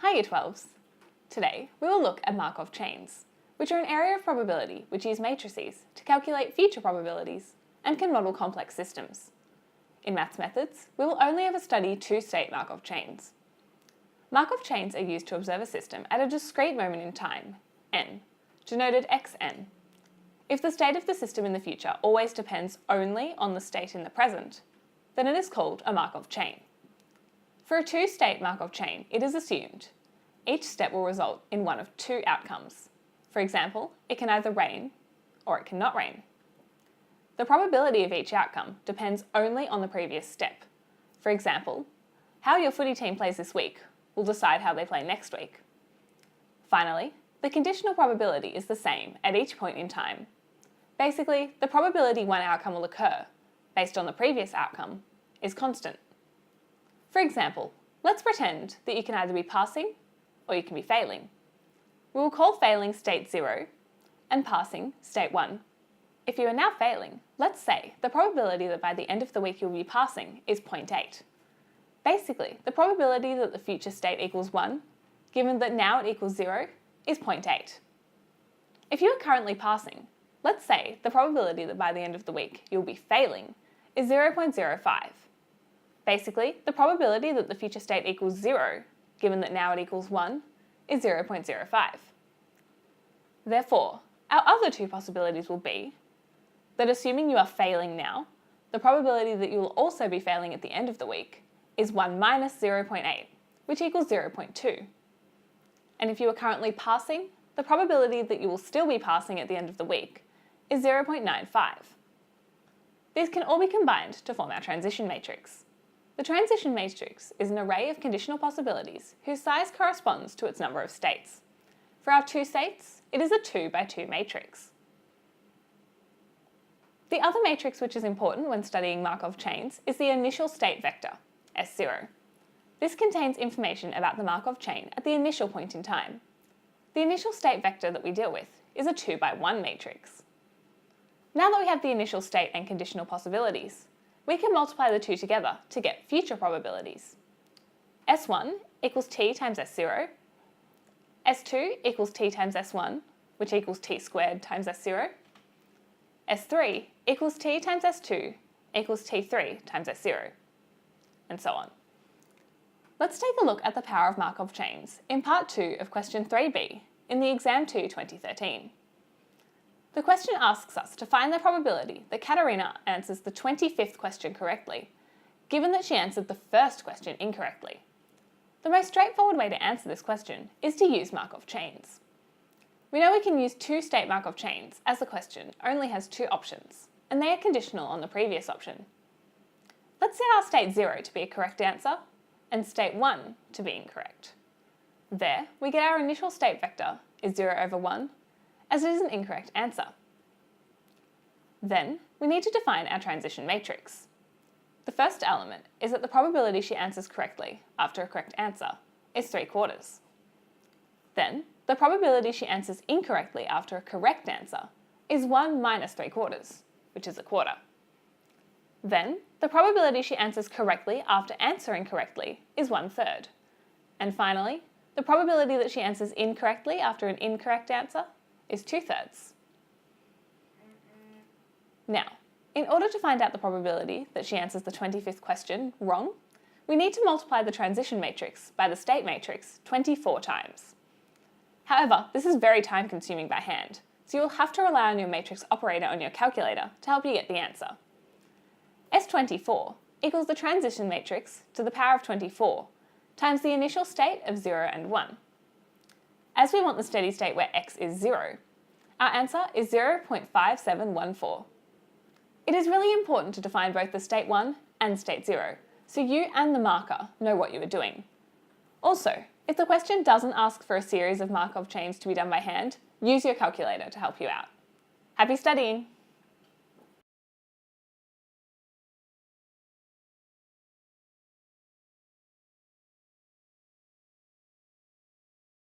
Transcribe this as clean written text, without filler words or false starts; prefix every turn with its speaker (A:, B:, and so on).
A: Hi Year 12s! Today we will look at Markov chains, which are an area of probability which use matrices to calculate future probabilities and can model complex systems. In maths methods, we will only ever study two-state Markov chains. Markov chains are used to observe a system at a discrete moment in time, n, denoted xn. If the state of the system in the future always depends only on the state in the present, then it is called a Markov chain. For a two-state Markov chain, it is assumed each step will result in one of two outcomes. For example, it can either rain or it cannot rain. The probability of each outcome depends only on the previous step. For example, how your footy team plays this week will decide how they play next week. Finally, the conditional probability is the same at each point in time. Basically, the probability one outcome will occur, based on the previous outcome, is constant. For example, let's pretend that you can either be passing or you can be failing. We will call failing state 0 and passing state 1. If you are now failing, let's say the probability that by the end of the week you'll be passing is 0.8. Basically, the probability that the future state equals 1, given that now it equals 0, is 0.8. If you are currently passing, let's say the probability that by the end of the week you'll be failing is 0.05. Basically, the probability that the future state equals 0, given that now it equals 1, is 0.05. Therefore, our other two possibilities will be that assuming you are failing now, the probability that you will also be failing at the end of the week is 1 minus 0.8, which equals 0.2. And if you are currently passing, the probability that you will still be passing at the end of the week is 0.95. These can all be combined to form our transition matrix. The transition matrix is an array of conditional possibilities whose size corresponds to its number of states. For our two states, it is a 2 by 2 matrix. The other matrix which is important when studying Markov chains is the initial state vector, S0. This contains information about the Markov chain at the initial point in time. The initial state vector that we deal with is a 2 by 1 matrix. Now that we have the initial state and conditional possibilities, we can multiply the two together to get future probabilities. S1 equals t times S0, S2 equals t times S1, which equals t squared times S0, S3 equals t times S2 equals t3 times S0, and so on. Let's take a look at the power of Markov chains in part 2 of question 3b in the Exam 2 2013. The question asks us to find the probability that Katerina answers the 25th question correctly, given that she answered the first question incorrectly. The most straightforward way to answer this question is to use Markov chains. We know we can use two-state Markov chains as the question only has two options, and they are conditional on the previous option. Let's set our state 0 to be a correct answer, and state 1 to be incorrect. There, we get our initial state vector is 0 over 1, as it is an incorrect answer. Then, we need to define our transition matrix. The first element is that the probability she answers correctly after a correct answer is 3/4. Then, the probability she answers incorrectly after a correct answer is 1 minus 3/4, which is a quarter. Then, the probability she answers correctly after answering correctly is 1/3. And finally, the probability that she answers incorrectly after an incorrect answer is 2/3. Now, in order to find out the probability that she answers the 25th question wrong, we need to multiply the transition matrix by the state matrix 24 times. However, this is very time-consuming by hand, so you'll have to rely on your matrix operator on your calculator to help you get the answer. S24 equals the transition matrix to the power of 24 times the initial state of 0 and 1. As we want the steady state where x is 0, our answer is 0.5714. It is really important to define both the state 1 and state 0, so you and the marker know what you are doing. Also, if the question doesn't ask for a series of Markov chains to be done by hand, use your calculator to help you out. Happy studying!